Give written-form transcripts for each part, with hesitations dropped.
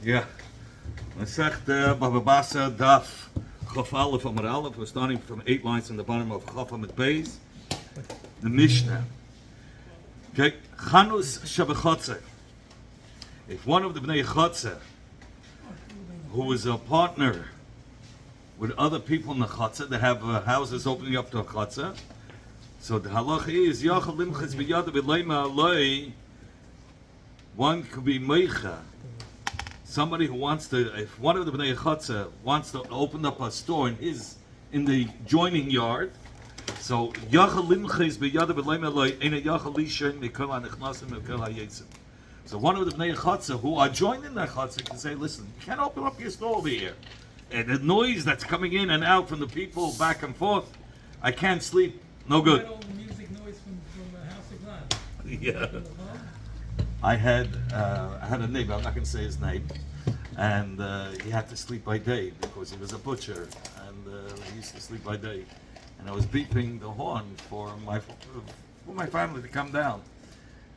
Yeah. Masechta bava basra daf chaf aleph amar aleph. We're starting from 8 lines on the bottom of chaf amid beis. The Mishnah. Okay. Chanus shabachotzer. If one of the bnei chotzer, who is a partner with other people in the chotzer, they have houses opening up to a chotzer. So the halacha is yachal limchas biyada b'leima aloi. One could be meicha. Somebody who wants to, if one of the bnei chotzer wants to open up a store in the joining yard, so yachal limchas biyada b'leima aloi ena yachal lishen mikol hanichnasim mikol hayetzim. So one of the bnei chotzer who are joining that chotzer can say, listen, you can't open up your store over here. And the noise that's coming in and out from the people back and forth, I can't sleep. No good. All the music noise from House of Glass. Yeah. I had a neighbor, I'm not going to say his name, and he had to sleep by day because he was a butcher, and he used to sleep by day. And I was beeping the horn for my family to come down.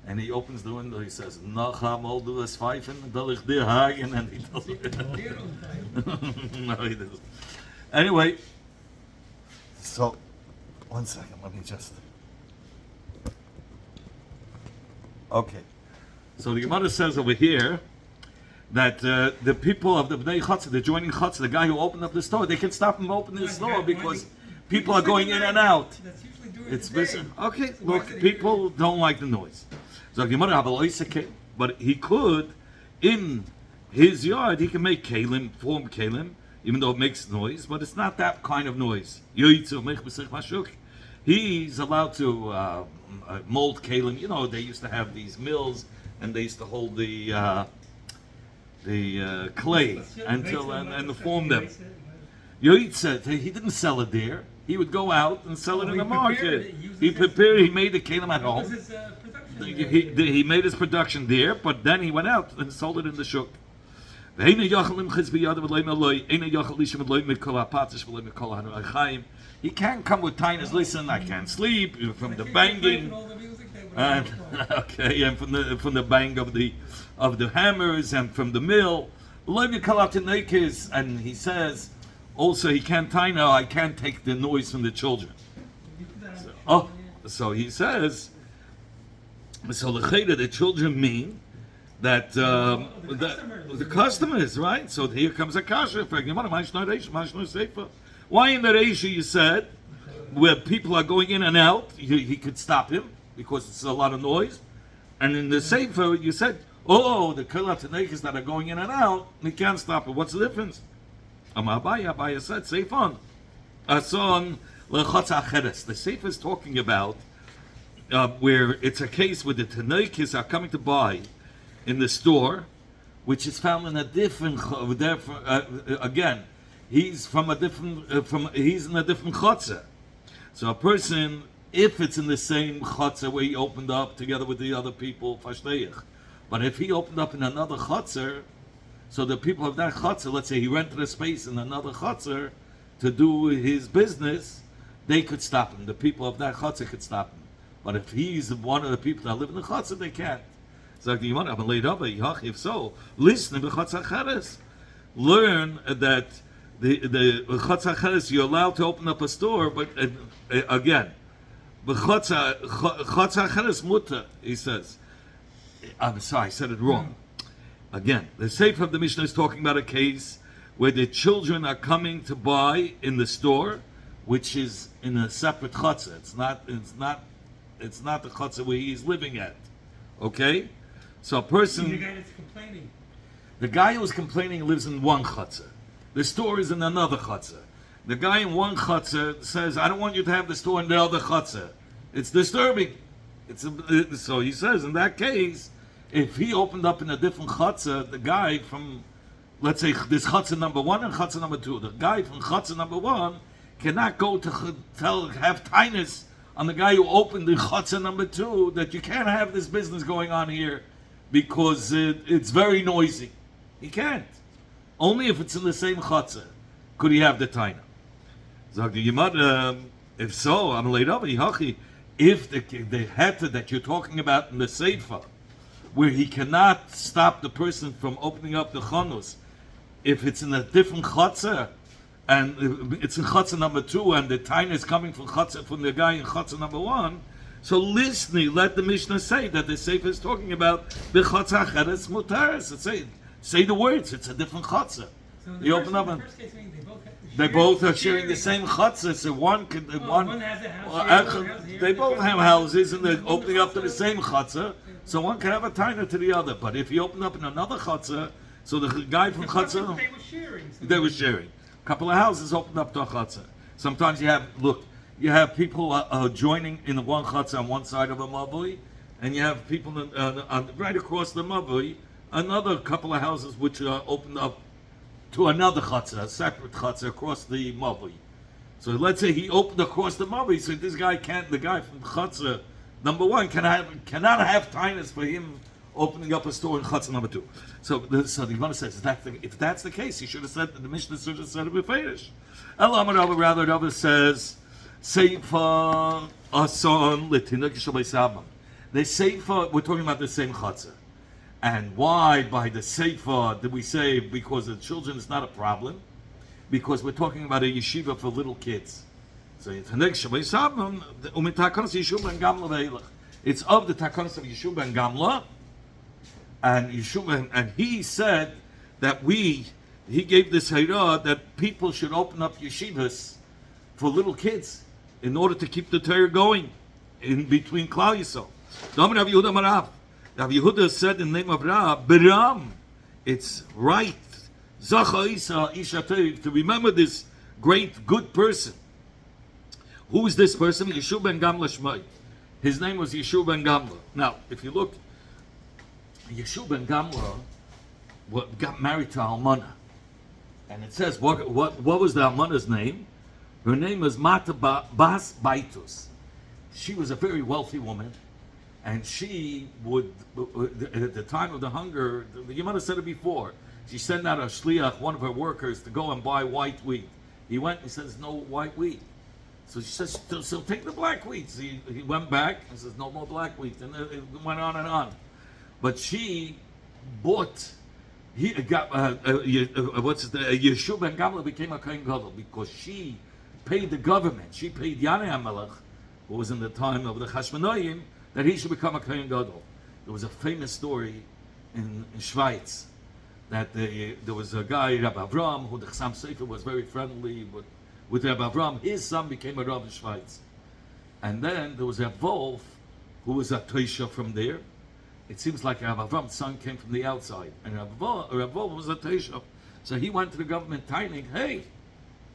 And he opens the window, he says, Nacham all do is pfeifen, will ich dir hagen, and he doesn't. No, he doesn't. Anyway, so, 1 second, let me just. Okay. So the Gemara says over here that the people of the Bnei Chotzer, the joining Chotzer, the guy who opened up the store, they can stop him opening the store because people are going in and out. That's usually during It's the day. busy. Okay, look, people don't like the noise. So the Gemara have a loisake, but he could, in his yard, he can make kalim, form kalim, even though it makes noise, but it's not that kind of noise. He's allowed to mold kalim. You know, they used to have these mills, and they used to hold the clay and form them. Yoitza, he didn't sell it there. He would go out and sell it in the market. He prepared. He made the kalim at home. This is production. He made his production there, but then he went out and sold it in the shuk. He can't come with tainas. Listen, I can't sleep from the banging. All the music they would And okay, and from the bang of the hammers and from the mill. And he says also he can't I can't take the noise from the children. So he says, so the children mean that the customers, right? So here comes a kasha. Why in the Reisha you said where people are going in and out, he could stop him because it's a lot of noise, and in the Sefer you said, the Kilat that are going in and out, he can't stop it. What's the difference? Abaya said, Seifon. Ason lechotz acheres. The Sefer is talking about where it's a case where the Tanaikis are coming to buy in the store, which is found in a different. Again, he's from a different. He's in a different chotzer. So a person, if it's in the same chotzer where he opened up together with the other people, fashteich. But if he opened up in another chotzer, so the people of that chotzer, let's say he rented a space in another chotzer to do his business, they could stop him. The people of that chotzer could stop him. But if he's one of the people that live in the chotzer, they can't. So if so, listen to the chotzer cheres. Learn that the chotzer cheres, you're allowed to open up a store, but again, the chotzer cheres mutter, he says. I'm sorry, I said it wrong. Again, the Sefer of the Mishnah is talking about a case where the children are coming to buy in the store, which is in a separate chotzer. It's not the chotzer where he's living at. Okay? So a person... The guy that's complaining. The guy who's complaining lives in one chotzer. The store is in another chotzer. The guy in one chotzer says, I don't want you to have the store in the other chotzer. It's disturbing. So he says, in that case, if he opened up in a different chotzer, the guy from, let's say, this chotzer number 1 and chotzer number 2, the guy from chotzer number 1 cannot go to have tinus on the guy who opened the chotzer number 2 that you can't have this business going on here because it's very noisy. He can't. Only if it's in the same chotzer could he have the taina. If so, I'm laid over. If the heta that you're talking about in the Sefer where he cannot stop the person from opening up the chanus if it's in a different chutzah, and it's in chutzah number 2, and the taina is coming from chutzah from the guy in chutzah number 1. So listening, let the Mishnah say that the Sefer is talking about the chutzah acheres mutaris. Say the words. It's a different chutzah. So You open up in and the first case, meaning they both are sharing the same chutzah. So one could one has a house well, here, one has here, they the both other have one- houses and they're opening up to the same chutzah. So one can have a taina to the other. But if you open up in another chutzah, so the guy from The chutzah chutzah they were sharing. So they were sharing. A couple of houses opened up to a chutzah. Sometimes you have people joining in the one chutzah on one side of a mavui, and you have people right across the mavui, another couple of houses which are opened up to another chutzah, a separate chutzah across the mavui. So let's say he opened across the mavui, so this guy can't. The guy from chutzah number 1 cannot have tinus for him opening up a store in chutzah number 2. So the Gemara says if that's the case, he should have said the Mishnah should have said it beferish. Elamar Rava, rather Rava says seifa ason litinuk shabaysabam. The seifa, we're talking about the same chutzah. And why by the seifa did we say because the children is not a problem? Because we're talking about a yeshiva for little kids. So it's of the takanas of Yeshua ben Gamla, and Yeshua, and he said that he gave this hayra that people should open up yeshivas for little kids in order to keep the Torah going in between Klal Yisrael. Rav Yehuda said in the name of Rab, Biram, it's right, Zacha Isa Isha Torah, to remember this great, good person. Who is this person? Yeshua ben Gamla Shmai. His name was Yeshua ben Gamla. Now, if you look, Yeshua ben Gamla got married to Almana. And it says, what was the Almana's name? Her name was Mata Bas Baitus. She was a very wealthy woman. And she would, at the time of the hunger, you might have said it before, she sent out a shliach, one of her workers, to go and buy white wheat. He went and says, no white wheat. So she says, so take the black wheat. So he went back and says, no more black wheat. And it went on and on. But she bought, Yeshua ben Gamla became a Kohen Gadol because she paid the government. She paid Yanei HaMelech, who was in the time of the Chashmonaim, that he should become a Kohen Gadol. There was a famous story in Schweiz that there was a guy, Rabbi Avram, who the Chassam Sofer was very friendly with Rabbi Avram. His son became a Rav in Schweiz. And then there was a Wolf, who was a Toisha from there. It seems like Rabbi Avram's son came from the outside. And Rabbi Wolf was a Toisha. So he went to the government telling, hey,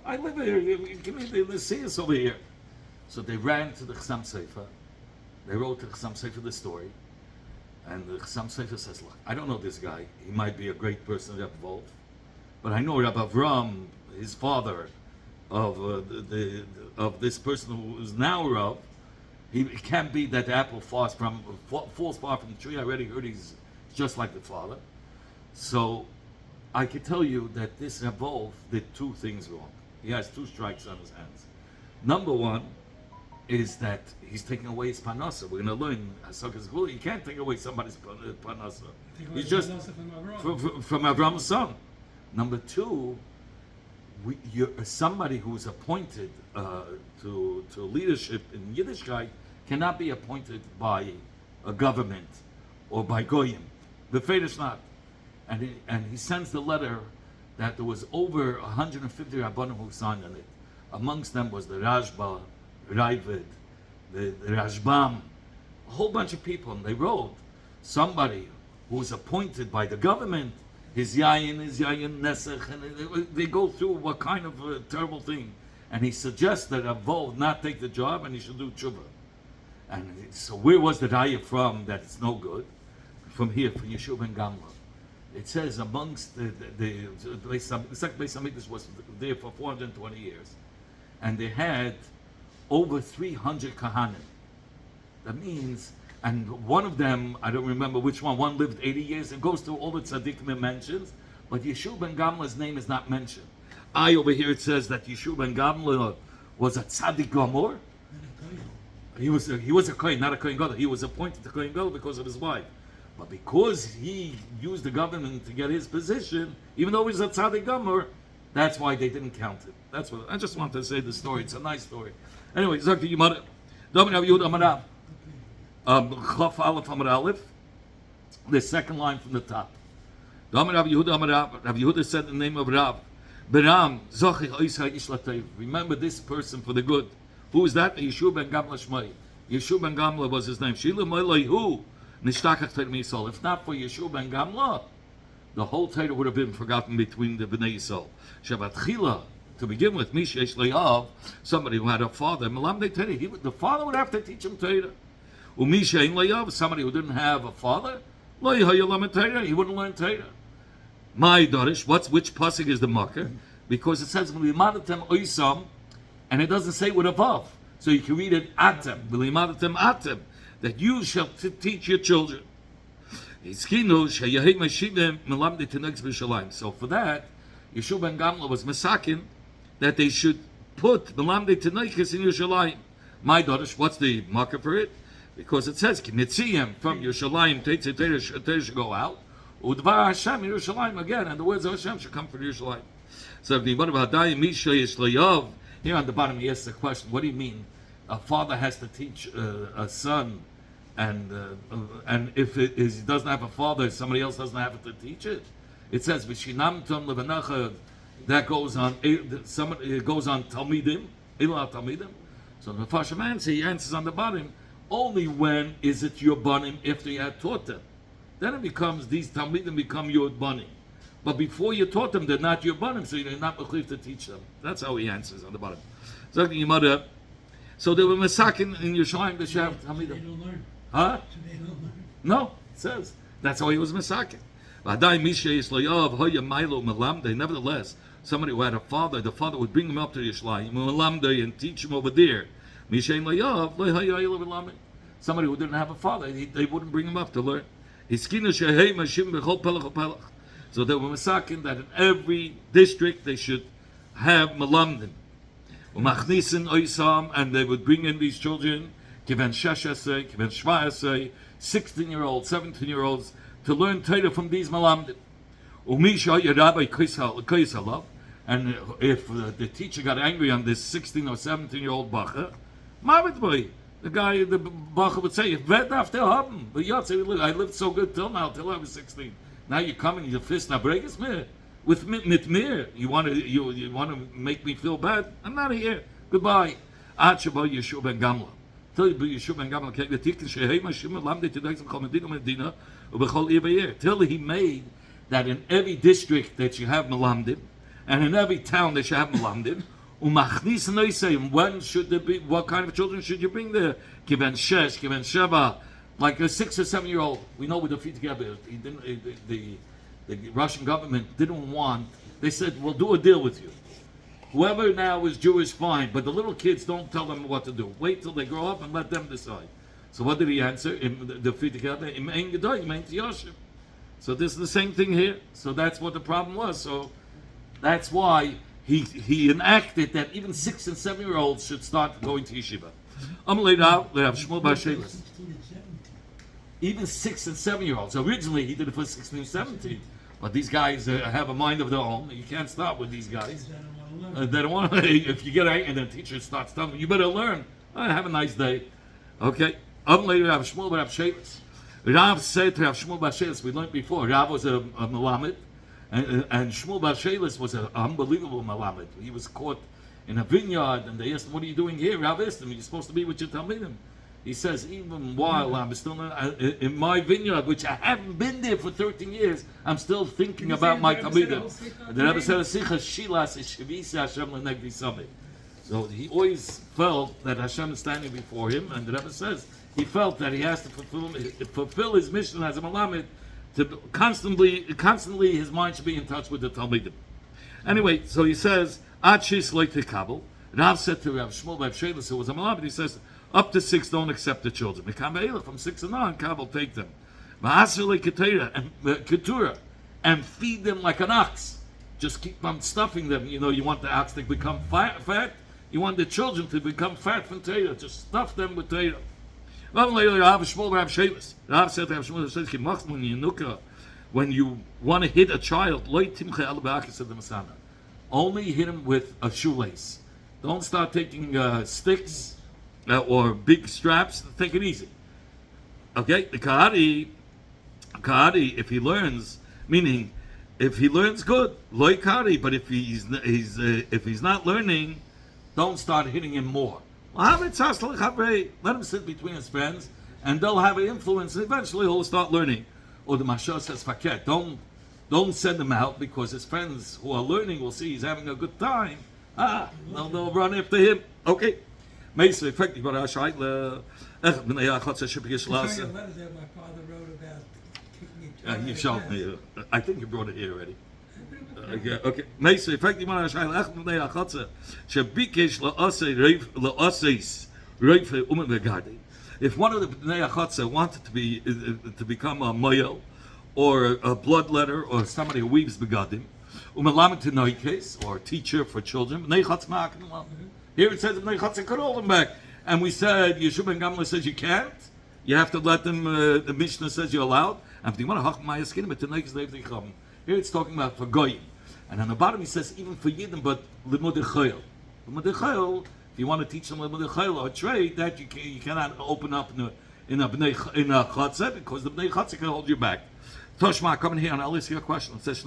I live here, give me the CS over here. So they ran to the Chassam Sofer. They wrote to the Chassam Sofer the story. And the Chassam Sofer says, look, I don't know this guy. He might be a great person, Rabbi Wolf. But I know Rabbi Avram, his father, of this person who is now Rav, it can't be that the apple falls far from the tree. I already heard he's just like the father. So I can tell you that this Rav Wolf did 2 things wrong. He has 2 strikes on his hands. Number 1 is that he's taking away his parnasa. We're going to learn you can't take away somebody's parnasa. He's just from Avram's son. Number 2, somebody who is appointed to leadership in Yiddishkeit cannot be appointed by a government or by goyim. The fate is not. And he sends the letter that there was over 150 rabbanim who signed on it. Amongst them was the Rashba, Ravid, the Rashbam, a whole bunch of people. And they wrote, somebody who was appointed by the government, his yayin, nesech, and they go through what kind of a terrible thing. And he suggests that Avol not take the job and he should do tshuva. And so where was the raya from that it's no good? From here, from Yeshua ben Gamla. It says amongst the second Beis Hamikdash was there for 420 years. And they had over 300 kahanim. That means, and one of them, I don't remember which one lived 80 years and goes through all the tzaddikim it mentions, but Yeshua ben Gamla's name is not mentioned. Over here it says that Yeshua ben Gamla was a tzaddik gamor. He was a kohen, not a kohen gadol. He was appointed to kohen gadol because of his wife. But because he used the government to get his position, even though he's a tzaddik gomer, that's why they didn't count it. That's what I just want to say. The story. It's a nice story. Anyway, Zok the Yimada. Domin Rav Yehuda Amar Rav. Chaf Aleph Amar Aleph. The second line from the top. Domin Rav Yehuda Amar Rav. Rav Yehuda said the name of Rav. Beram Zochi Oisha Ish Latayv. Remember this person for the good. Who is that? Yeshua ben Gamla Shmai. Yeshua ben Gamla was his name. Shila Moilayhu. Nishtachach Torah Yisrael. If not for Yeshua ben Gamla, the whole Torah would have been forgotten between the Bnei Yisrael. Shabbat Chila, to begin with, Mishesh Le'av, somebody who had a father, Melamdei Torah, the father would have to teach him Torah. Umishein Le'av, somebody who didn't have a father, Lo Yehayalam Torah, he wouldn't learn Torah. My Dorish, which pasuk is the marker? Because it says V'limadatem Oisam, and it doesn't say with a vav, so you can read it Atem, V'limadatem Atem, that you shall teach your children. So for that, Yeshua ben Gamla was masakin that they should put Melamdei Tanoiches in Yerushalayim. My daughters, what's the marker for it? Because it says K'nitziyim from Yerushalayim, Teitz should go out. Udvar Hashem Yerushalayim again, and the words of Hashem should come from Yerushalayim. So here on the bottom he asks the question: what do you mean? A father has to teach a son, and if he doesn't have a father, somebody else doesn't have to teach it. It says V'shinamtum levanecha. That goes on. It goes on Talmidim, Ila Talmidim. So the Mefashim answer, he answers on the bottom. Only when is it your banim after you had taught them? Then it becomes these Talmidim become your banim. But before you taught them, they're not your banim, so you're not mechuyev to teach them. That's how he answers on the bottom. So they were masakin in Yerushalayim. They should have Talmidim. They don't learn. Huh? So they don't learn. No, it says that's how he was masakin. Nevertheless, somebody who had a father, the father would bring him up to Yerushalayim and teach him over there. Somebody who didn't have a father, they wouldn't bring him up to learn. So they were masakin that in every district they should have malamdim. And they would bring in these children, 16-year-olds, 17-year-olds, to learn Torah from these malamdim. And if the teacher got angry on this 16 or 17-year-old bacher, the bacher would say, I lived so good till now, till I was 16. Now you come and your fist na breaks me with mitmir. You want to make me feel bad? I'm not here. Goodbye. Yeshua ben Gamla. Till he made that in every district that you have malamdim, and in every town they should have malamdim. When should there be? What kind of children should you bring there? Given shesh, given sheva, like a 6 or 7-year-old. We know with the feet together. He didn't. The Russian government didn't want. They said, "We'll do a deal with you. Whoever now is Jewish, fine, but the little kids, don't tell them what to do. Wait till they grow up and let them decide." So what did he answer? The feet together. So this is the same thing here. So that's what the problem was. So that's why he enacted that even 6 and 7-year-olds should start going to yeshiva. Even 6 and 7-year-olds. Originally he did it for 16 and 17, but these guys have a mind of their own. You can't start with these guys. They don't want to. If you get angry and the teacher starts telling you, you better learn. Have a nice day. Okay. Rav Shmuel bar Rav Shelis. Rav said to Rav Shmuel bar Shelis, we learned before, Rav was a melamed, and Shmuel bar Shelis was an unbelievable melamed. He was caught in a vineyard, and they asked him, "What are you doing here?" Rav asked him, "You're supposed to be with your talmidim." He says, "Even while I'm still in my vineyard, which I haven't been there for 13 years, I'm still thinking about my talmidim." The Rebbe said, so he always felt that Hashem is standing before him, and the Rebbe says he felt that he has to fulfill his mission as a malamed, to constantly his mind should be in touch with the talmidim. Anyway, so he says, "Ad shis lo tekabel." Rav said to Rav Shmuel Rav Shelis, who was a malamed, he says, up to 6 don't accept the children. From 6 and on, Kabul take them. And feed them like an ox. Just keep on stuffing them. You know, you want the ox to become fat. You want the children to become fat from Torah. Just stuff them with Torah. When you want to hit a child, only hit him with a shoelace. Don't start taking sticks or big straps. Take it easy. Okay, the kahari, if he learns, meaning if he learns good, loy kahari. But if he's not learning, don't start hitting him more. Let him sit between his friends, and they'll have an influence. And eventually, he'll start learning. Or the Mashal says, "Faket, don't send him out because his friends who are learning will see he's having a good time. They'll run after him." Okay. Meisvei, effective, but I shall. Showing the letters that my father wrote about kicking each other. You showed me. I think you brought it here already. Okay. Meisvei, effective, but I shall. If one of the Bnei Achatza wanted to become a moyel, or a bloodletter, or somebody who weaves begadim, or a teacher for children, here it says Bnei Achatza could hold them back, and we said Yeshua ben Gamla says you can't. You have to let them. The Mishnah says you're allowed. And here it's talking about for goyim, and on the bottom he says even for yidden, but limudei chayil. Limudei chayil. If you want to teach them limudei chayil or a trade, that you cannot open up in a chatzah because the bnei chatzah can hold you back. Toshma, come in here and I'll ask you a question. It says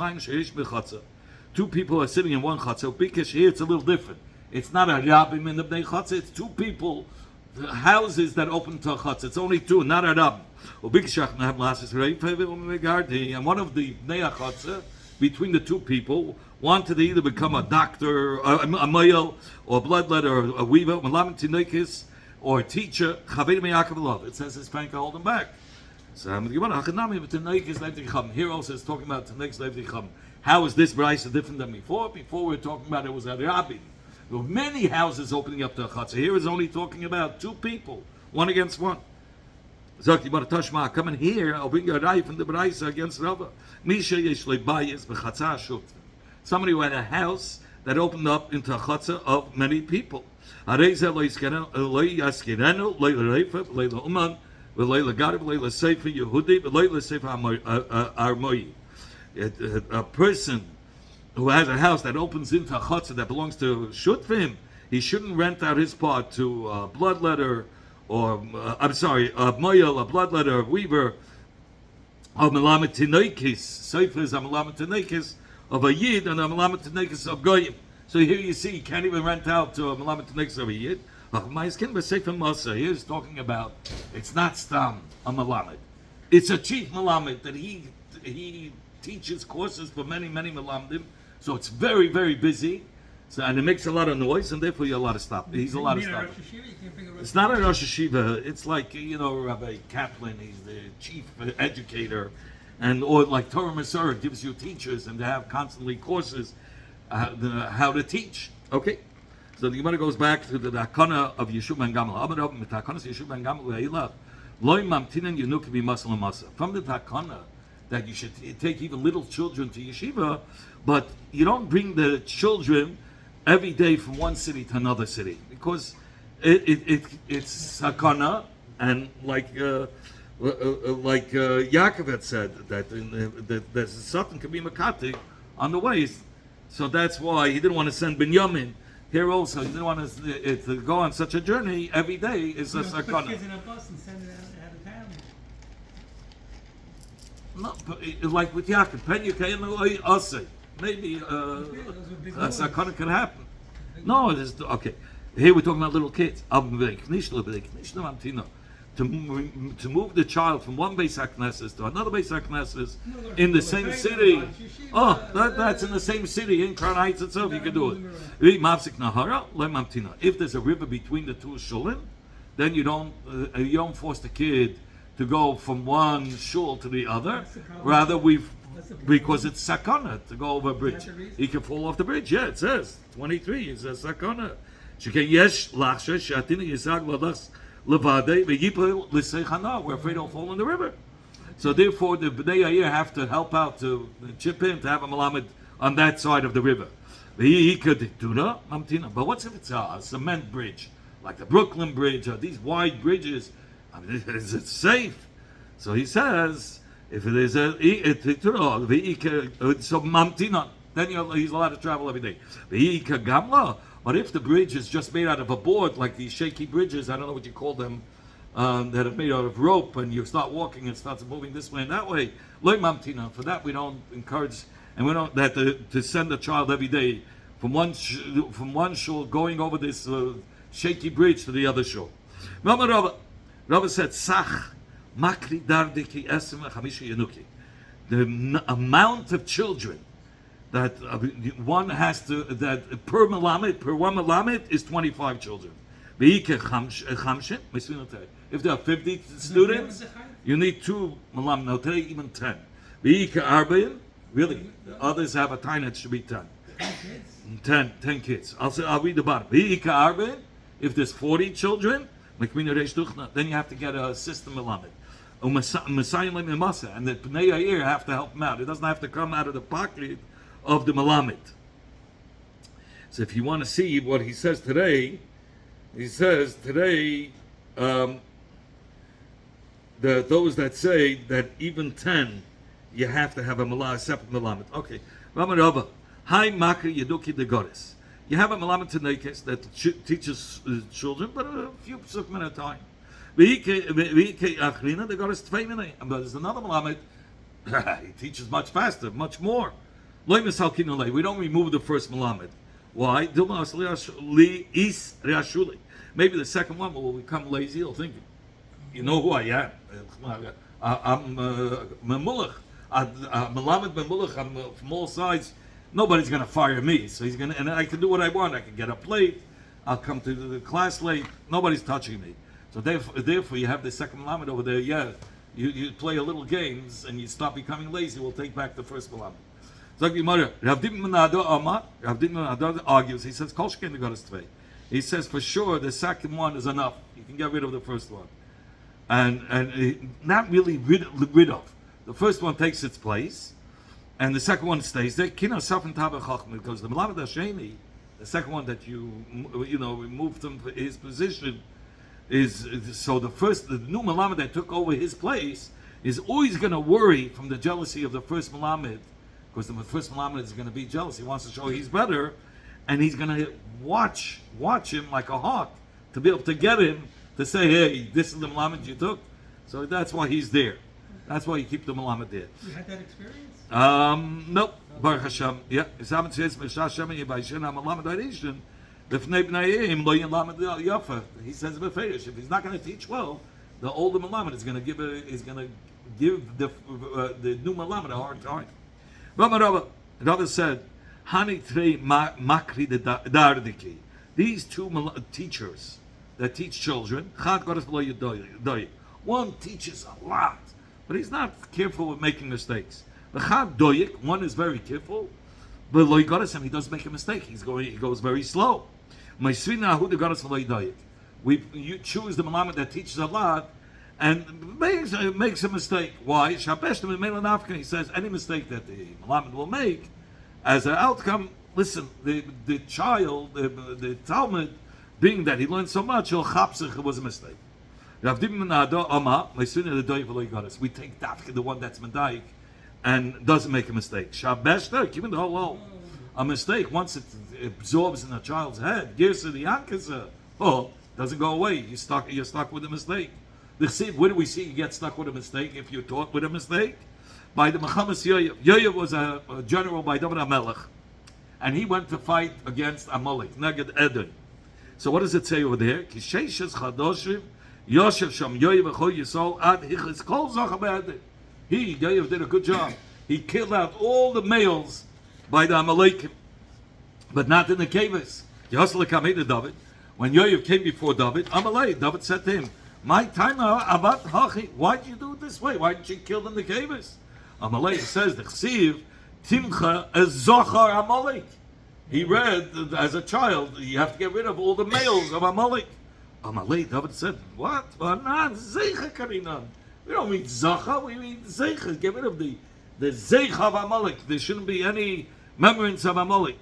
two people are sitting in one chatzah. Because here it's a little different. It's not a rabbim in the bnei chatzah. It's two people, houses that open to a chatzah. It's only two, not a rabbim. And one of the bnei chatzah, between the two people, wanted to either become a doctor, a mayel, or a bloodletter, or a weaver, or a teacher. It says his parent can hold him back. So here also is talking about how is this brayso different than before? Before we were talking about it was a rabbi. There were many houses opening up to a chatzah. Here is only talking about two people, one against one. Zokti bar Tashma, come in here. I'll bring you a raya from the brayso against Rava. Somebody who had a house that opened up into a chatzah of many people. A person who has a house that opens into a chatzah that belongs to Shutfim, he shouldn't rent out his part to a bloodletter, or a moyel, a bloodletter, a weaver, of melamed tinoikis. Sefer is a melamed tinoikis of a yid and a melamed tinoikis of goyim. So here you see, you can't even rent out to a melamed tinoikis of a yid. Here's talking about, it's not stam a melamed. It's a chief melamed that he teaches courses for many melamedim. So it's very, very busy. So, and it makes a lot of noise, and therefore you're allowed to stop. He's allowed to stop. It's not a Rosh Hashiva. It's like, Rabbi Kaplan. He's the chief educator, or like Torah Masorah gives you teachers, and they have constantly courses how to teach. Okay, so the Gemara goes back to the Takana of Yeshua ben Gamla. From the Takana that you should take even little children to yeshiva, but you don't bring the children every day from one city to another city, because it's sakana, and like Yaakov had said that something can be makatik on the ways, so that's why he didn't want to send Binyamin. Here also, he didn't want to go on such a journey every day. Is a sakana. Put kids in a bus and send it out of town. No, but like with Yaakov, maybe a sakana can happen. No, it is okay. Here we're talking about little kids. To move the child from one Beis HaKnesses to another Beis HaKnesses in the same city. Oh, that's in the same city, in Crown Heights itself, you can do it. If there's a river between the two shulim, then you don't force the kid to go from one shul to the other. Rather, because it's sakana to go over a bridge. He can fall off the bridge. Yeah, it says 23. It says sakana. We're afraid he'll fall in the river. So therefore, the Bnei Yair have to help out to chip in to have a malamed on that side of the river. He could do that. But what's if it's a cement bridge, like the Brooklyn Bridge, or these wide bridges? I mean, is it safe? So he says, if it is so mamtina, then he's allowed to travel every day. But if the bridge is just made out of a board, like these shaky bridges, I don't know what you call them, that are made out of rope, and you start walking and starts moving this way and that way, loy mamtina. For that we don't encourage, and we don't that to send a child every day from one shul going over this shaky bridge to the other shul. Rabbi said, "Sach makri dardiki esem chamisha yenuki." The amount of children that one has to, that per one melamed is 25 children. If there are 50 students, you need 2 melamed. Now today even 10. Really, others have a time that should be 10. 10 kids. I'll read the bottom. If there's 40 children, then you have to get a system melamed. And the Pnei Yair have to help him out. It doesn't have to come out of the pocket of the melamed. So if you want to see what he says today, he says today, those that say that even 10, you have to have a separate melamed. Okay. Hi makri yeduki de goris. You have a melamed tanekes that teaches children, but a few psukim at a time. But there's another melamed. He teaches much faster, much more. We don't remove the first melamed. Why? Maybe the second one will become lazy. He'll think, you know who I am. I'm memulach. Melamed memulach. I'm from all sides. Nobody's going to fire me. So he's going to, and I can do what I want. I can get up late. I'll come to the class late. Nobody's touching me. So therefore, you have the second melamed over there. Yeah, you play a little games and you stop becoming lazy. We'll take back the first melamed. Rav Dimon argues. He says, "Kol sheken got us tvei." He says, for sure, the second one is enough. You can get rid of the first one, and not really rid of. The first one takes its place, and the second one stays there. Because the melamed hasheni, the second one that you removed from his position, is so the new melamed that took over his place is always going to worry from the jealousy of the first melamed. Because the first melamed is going to be jealous. He wants to show he's better, and he's going to watch him like a hawk to be able to get him to say, "Hey, this is the melamed you took." So that's why he's there. That's why you keep the melamed there. You had that experience? Nope. Baruch Hashem. Yeah. He says beferish. If he's not going to teach well, the older melamed is going to give the new melamed a hard time. Rabbi said, "Hani trei makri de dardiki." These two teachers that teach children, one teaches a lot, but he's not careful with making mistakes. One is very careful, but and he does make a mistake. He goes very slow. You choose the melamed that teaches a lot and makes a mistake. Why? He says any mistake that the melamed will make, as an outcome, listen, the child, the Talmud, being that he learned so much, he'll chapsich it was a mistake. We take dafka, the one that's medaik, and doesn't make a mistake. Even though a mistake, once it absorbs in a child's head, girsa the yankasa, doesn't go away. You're stuck with a mistake. Where do we see you get stuck with a mistake if you're taught with a mistake? By the Mechamas Yoyev. Yoyev was a general by David HaMelech, and he went to fight against Amalek, Neged Eden. So what does it say over there? Kisheishes Chadoshim Yoshev Sham Yoyev Echo Yisol Ad Hichis Kol Zocha Be'Eden. Yoyev did a good job. He killed out all the males by the Amalekim, but not in the caves. Yosel Kamei David. When Yoyev came before David said to him, "My time, Abat Hachi, why'd you do it this way? Why didn't you kill them in the caves?" Amalek says, "The Chsiv Timcha as Zochar Amalek." He read as a child, you have to get rid of all the males of Amalek. Amalek, David said, "What? Not Zeicha Karinan. We don't mean Zacha, we mean Zeicha. Get rid of the Zeich of Amalek. There shouldn't be any remembrance of Amalek.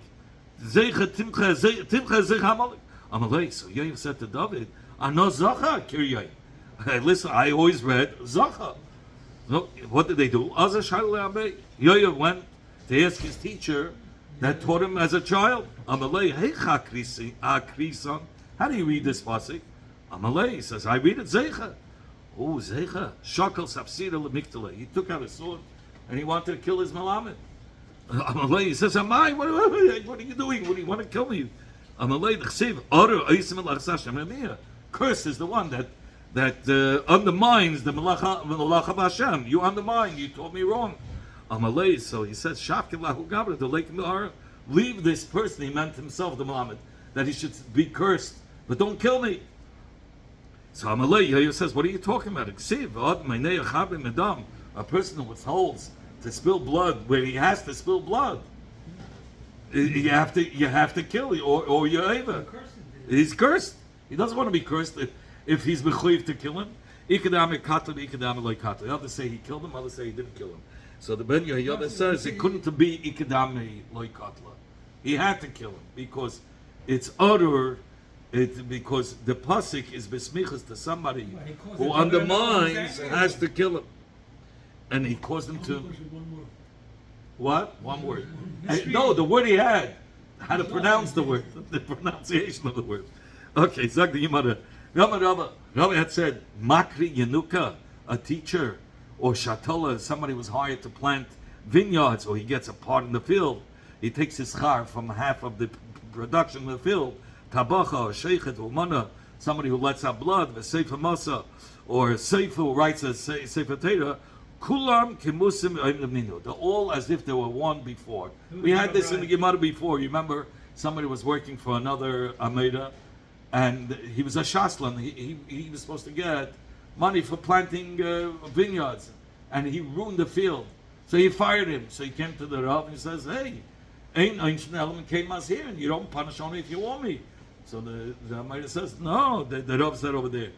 Zeicha Timcha Zeich Amalek." Amalek. So Yoav said to David, "Ano Zacha Kiryai. Listen, I always read Zacha. No, what did they do? Yoav went to ask his teacher that taught him as a child. Amalei, heicha krisan. How do you read this pasuk? Amalei, he says, I read it Zeicha. Oh, Zeicha. Shakal sapsira lemikdala. He took out a sword and he wanted to kill his Malamed. Amalei, he says, Amai, what are you doing? What do you want to kill me? Amalei, d'chsiv, oru oisim el curse is the one that undermines the Malach of Hashem. You undermine, you told me wrong. Amalei, so he says, Shafkilahu Gabra, the Lake Mihar, leave this person, he meant himself, the Muhammad, that he should be cursed, but don't kill me. So Amalei, Yair says, what are you talking about? A person who withholds to spill blood where he has to spill blood. You have to kill, or you're over. He's cursed. He doesn't want to be cursed if he's mechuyev to kill him. Others say he killed him, others say he didn't kill him. So the Ben Yehoyada says it couldn't be ikadami loy katla. He had to kill him because it's utter. Because the pasuk is besmichas to somebody who undermines has to kill him, and he caused him to. What? One word. No, the word he had. How to pronounce the word? The pronunciation of the word. Okay, Zag the Yimada. Rabbi had said, Makri Yanuka, a teacher, or Shatola, somebody who was hired to plant vineyards, or he gets a part in the field. He takes his schar from half of the production of the field. Tabacha, or Sheikhet, or Mana, somebody who lets out blood, a Sefer Masa, or a Sefer who writes a Sefer Torah. Kulam kimusim minu. They're all as if there were one before. We had this in the Gemara before. You remember somebody was working for another Ameda, and he was a shaslan. He was supposed to get money for planting vineyards, and he ruined the field. So he fired him. So he came to the Rav and he says, "Hey, ain't ancient element came us here, and you don't punish only if you want me." So the Ameda says, "No." The Rav said over there,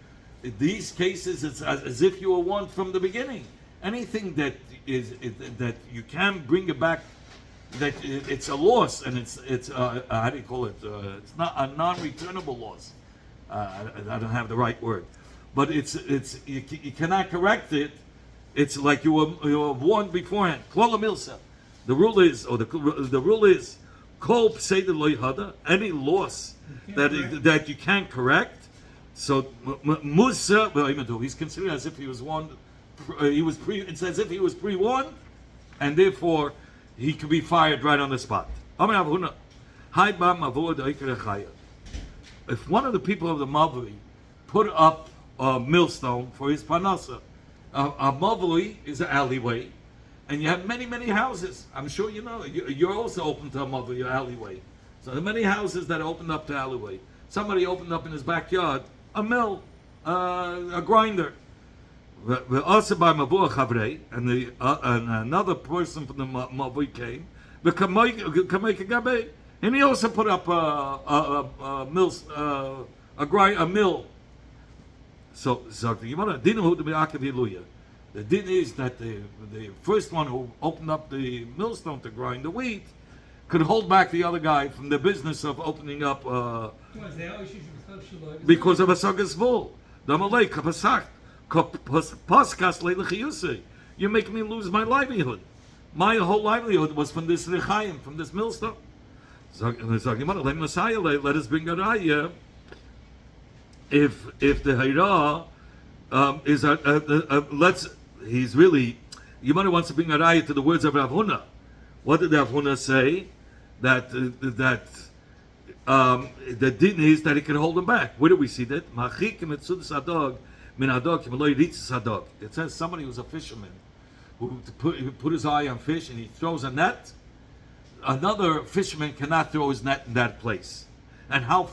in these cases, it's as if you were one from the beginning. Anything that that you can bring it back, that it's a loss, and it's how do you call it? It's not a non-returnable loss. I don't have the right word, but it's you cannot correct it. It's like you were warned beforehand. Klala milsa. The rule is, kol pseida lo yihada. Any loss that you can't correct. So Musa, he's considered as if he was warned. It's as if he was pre-warned, and therefore he could be fired right on the spot. If one of the people of the Mavli put up a millstone for his parnasa, a Mavli is an alleyway, and you have many houses. I'm sure you know. You're also open to a Mavli, your alleyway. So there are many houses that opened up to alleyway. Somebody opened up in his backyard a mill, a grinder. And another person from the Mavui came, and he also put up a mill. So the din is that the first one who opened up the millstone to grind the wheat could hold back the other guy from the business of opening up because of a sagas bull. You make me lose my livelihood. My whole livelihood was from this rechaim, from this millstone. Let us bring a raya. If the hayra is he's really, Yimana wants to bring a raya to the words of Rav Huna. What did Rav Huna say? That the din is that he can hold him back. Where do we see that? It says somebody who's a fisherman who put his eye on fish and he throws a net. Another fisherman cannot throw his net in that place. And how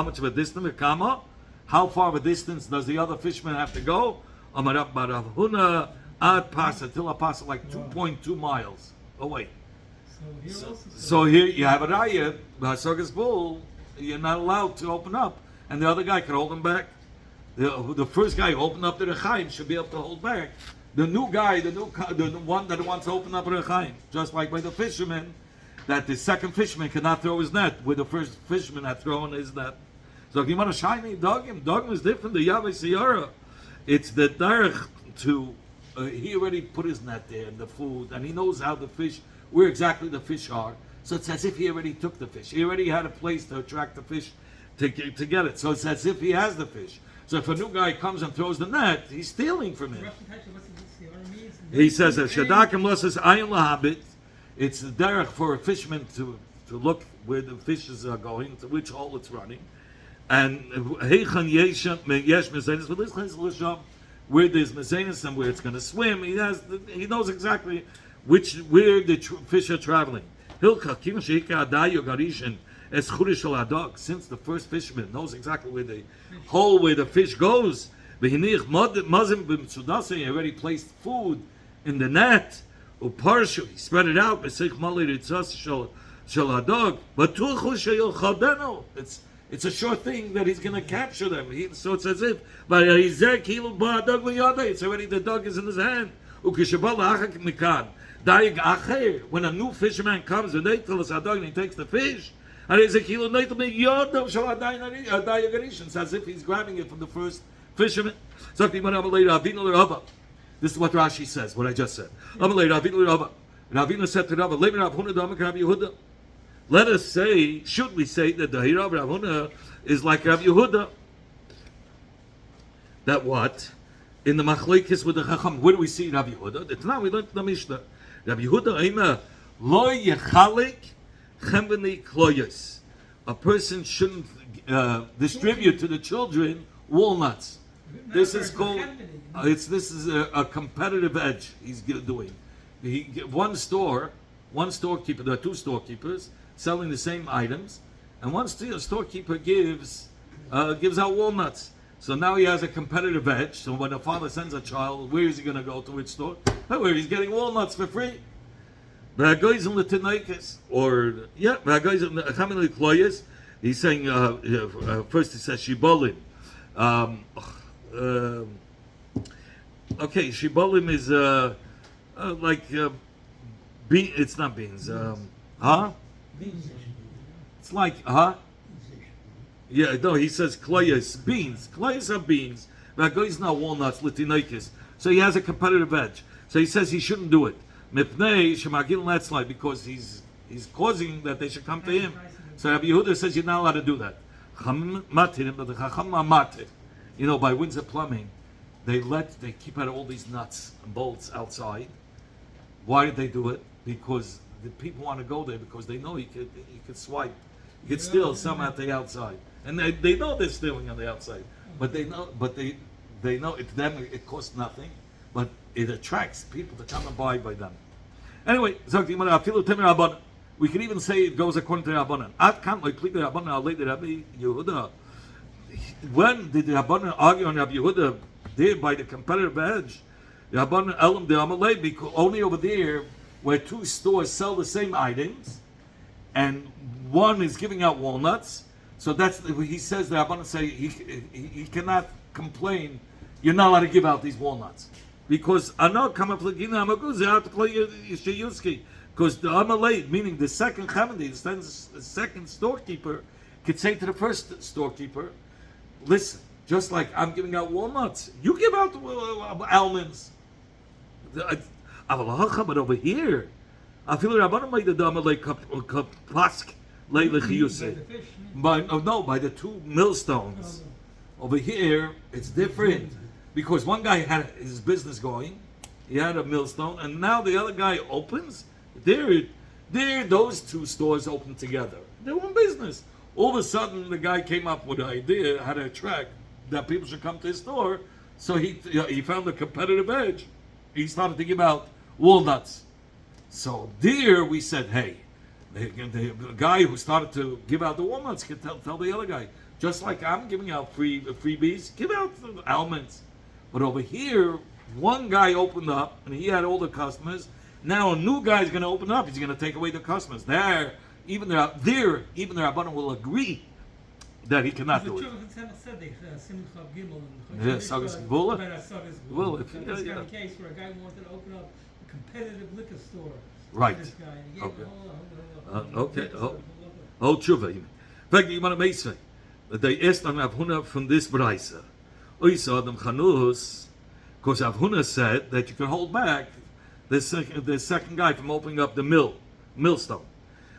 much of a distance? How far of a distance does the other fisherman have to go? Till a pass like 2.2 miles away. So here you have a raya, Hasagas bull. You're not allowed to open up, and the other guy can hold him back. The first guy who opened up the rechaim should be able to hold back. The new guy, the one that wants to open up the rechaim, just like by the fisherman, that the second fisherman cannot throw his net where the first fisherman had thrown his net. So if you want to shiny dogim is different. The Yahweh Siyara, it's the derech to. He already put his net there and the food, and he knows how the fish, where exactly the fish are. So it's as if he already took the fish. He already had a place to attract the fish to get it. So it's as if he has the fish. So if a new guy comes and throws the net, he's stealing from him. He says that Shadakim Losses Ayin Lahabit. It's the derech for a fisherman to look where the fishes are going, to which hole it's running. And Heichan Yesh Mezenis V'Lichas where there's mezenis and where it's going to swim. He knows exactly where the fish are traveling. Since the first fisherman knows exactly where the hole where the fish goes, he already placed food in the net. He spread it out. It's a sure thing that he's going to capture them. So it's as if, it's already the dog is in his hand. When a new fisherman comes and they tell us and he takes the fish, it's as if he's grabbing it from the first fisherman. This is what Rashi says, what I just said. Ravina said to Rava, let us say, should we say that the Hira of Rav Huna is like Rav Yehuda? That what? In the Machlekes with the Chacham, where do we see Rav Yehuda? It's now we learned the Mishnah. Rav Yehuda Eima lo yechalek chemveni kloyes. A person shouldn't distribute to the children walnuts. This is called. This is a competitive edge he's doing. One storekeeper. There are two storekeepers selling the same items, and one storekeeper gives out walnuts. So now he has a competitive edge. So when a father sends a child, where is he going to go to? Which store? Where he's getting walnuts for free. He's saying first he says shibolim. Okay, shibolim is like it's not beans. It's like yeah, no, he says klayas, beans. Klayas are beans. Vagoy's not walnuts, litinaikis. So he has a competitive edge. So he says he shouldn't do it. Mipnei shemagil netzlai, because he's causing that they should come to him. So Rabbi Yehuda says you're not allowed to do that. You know, by Windsor Plumbing, they keep out all these nuts and bolts outside. Why did they do it? Because the people want to go there because they know you could swipe, you could steal some at the outside, and they know they're stealing on the outside, but they know it them it costs nothing, but it attracts people to come and buy by them. Anyway, we can even say it goes according to Rabbanan. When did the Rabbanan argue on Rabbi Yehuda there by the competitive edge? The Rabbanan Elam de Amalei, because only over there where two stores sell the same items, and one is giving out walnuts. So he says the Rabbanan say he cannot complain. You're not allowed to give out these walnuts because because the Amalei, meaning the second Chamadi, the second storekeeper, could say to the first storekeeper, listen, just like I'm giving out walnuts, you give out almonds. But over here, I feel Rabbanan made the Amalei plask by the two millstones. Over here, it's different because one guy had his business going, he had a millstone, and now the other guy opens. There, those two stores open together. They're one business. All of a sudden, the guy came up with an idea how to attract that people should come to his store. So he found a competitive edge. He started to give out walnuts. So there we said, hey, the guy who started to give out the walnuts can tell the other guy, just like I'm giving out freebies, give out the almonds. But over here, one guy opened up and he had all the customers. Now a new guy is going to open up. He's going to take away the customers. Even the Rabbanan will agree that he cannot do it. Yes, Well, this kind of case where a guy wanted to open up a competitive liquor store. Right. This guy. Okay. Oh, tshuva. In fact, you want to say that they asked on Rav Huna from this brayso. Oisa Adam Chanus, because Avhuna said that you can hold back the second guy from opening up the millstone.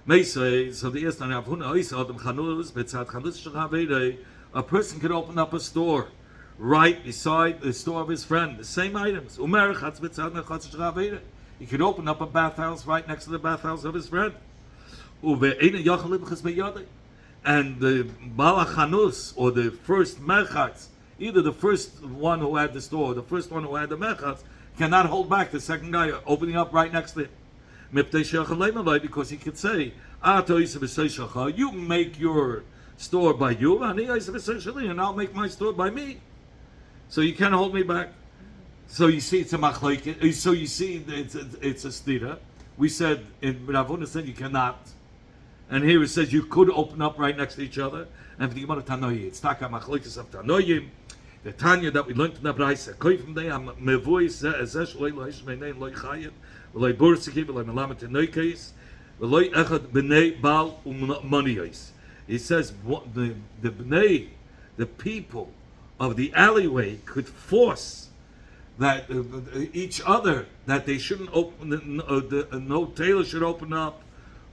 Meisei, so the Estan Avhuna, Oisa Adam Chanus, Betzat Chanus Shachavede, a person could open up a store right beside the store of his friend, the same items. Umer Chatz Betzat Chatz Shachavede. He could open up a bathhouse right next to the bathhouse of his friend. And the Balachanus, or the first Merchatz, either the first one who had the store, or the first one who had the Merchatz, cannot hold back the second guy opening up right next to him. Because he could say, you make your store by you, and I'll make my store by me. So you can't hold me back. So you see, it's a machlokes. So you see, it's a stira. We said in Ravuna said you cannot, and here it says you could open up right next to each other. And for the Gemara Tanoim, it's taka machlokes of Tanoim. The Tanya that we learned in the Brayse, koyfim dey am mevoy zesh loy loish menein loy chayet, loy borsiki, loy melamet neikes, loy echad bnei bal umaniyos. He says the bnei, the people of the alleyway could force that each other, that they shouldn't open, no tailor should open up,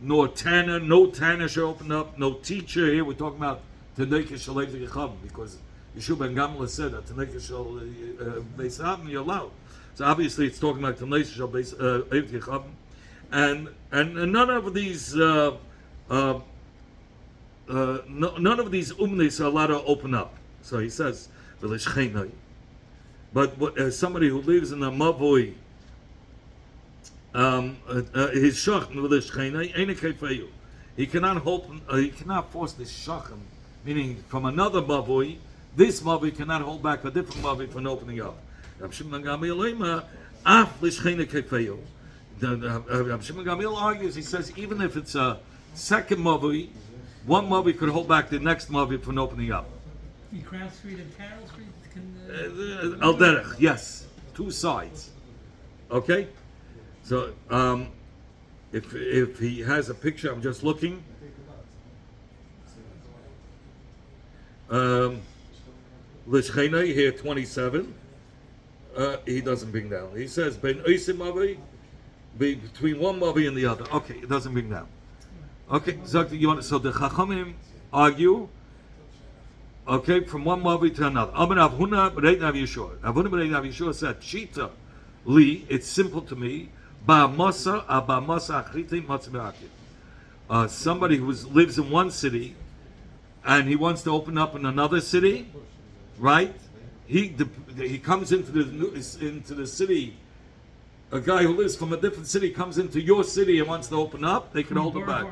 no tanner should open up, no teacher. Here we're talking about Tanekah Shalev Yecham, because Yeshua ben Gamla said that Tanekah Shalev Yecham, you're allowed. So obviously it's talking about Tanekah Shalev Yecham, and none of these none of these umnis are allowed to open up. So he says, but somebody who lives in a mavoi, his shachem with his shchena, he cannot he cannot force this shachem, meaning from another mavoi. This mavoi cannot hold back a different mavoi from opening up. Rab Shimon Gamliel argues. He says even if it's a second mavoi, one mavoi could hold back the next mavoi from opening up. Crown Street and Carroll Street can. Al derech, yes, two sides. Okay, so if he has a picture, I'm just looking. L'shcheinai here 27. He doesn't bring down. He says ben oisim mavi, between one mavi and the other. Okay, it doesn't bring down. Okay, so the Chachamim argue. Okay, from one mavi to another. Avhuna b'rei Rav Yeshua said, "Shita li, it's simple to me. Ba'masa achriti matzme'akid." Somebody who lives in one city and he wants to open up in another city, right? He comes into the city. A guy who lives from a different city comes into your city and wants to open up. They can hold him back.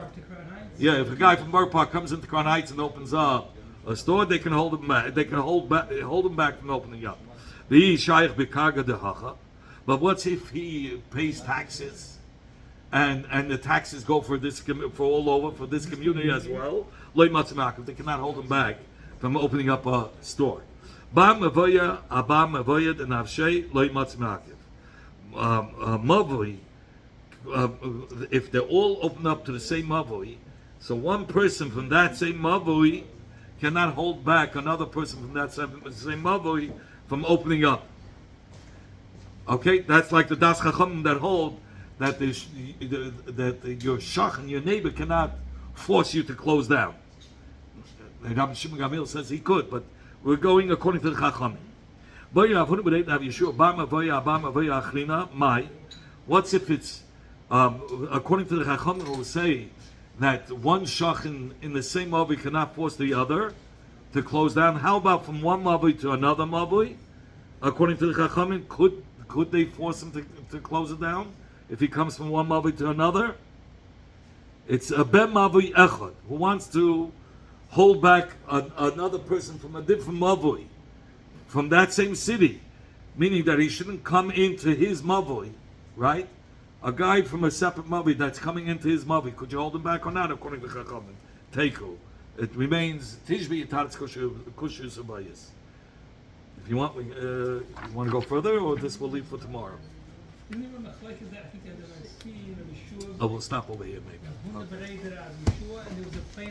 Yeah, if a guy from Borough Park comes into Crown Heights and opens up a store, they can hold him back. They can hold him back from opening up. But what's if he pays taxes, and the taxes go for all over for this community as well? They cannot hold him back from opening up a store. If they're all open up to the same mavoi, so one person from that same mavoi cannot hold back another person from that same mavoi from opening up. Okay, that's like the Das Chacham that hold that your shach and your neighbor cannot force you to close down. Rabbi Shimon Gamliel says he could, but we're going according to the Chacham. What's if it's according to the Chacham who say that one shach in the same mavoi cannot force the other to close down? How about from one mavoi to another mavoi? According to the Chachamim, could they force him to close it down if he comes from one mavoi to another? It's a ben mavoi echad who wants to hold back another person from a different mavoi from that same city, meaning that he shouldn't come into his mavoi, right? A guy from a separate mavoi that's coming into his mavoi, could you hold him back or not? According to Chachamim, Teiku. It remains Tishbi Yitatz Kushu Subayis. If you want, you want to go further, or this will leave for tomorrow. Oh, we'll stop over here, maybe.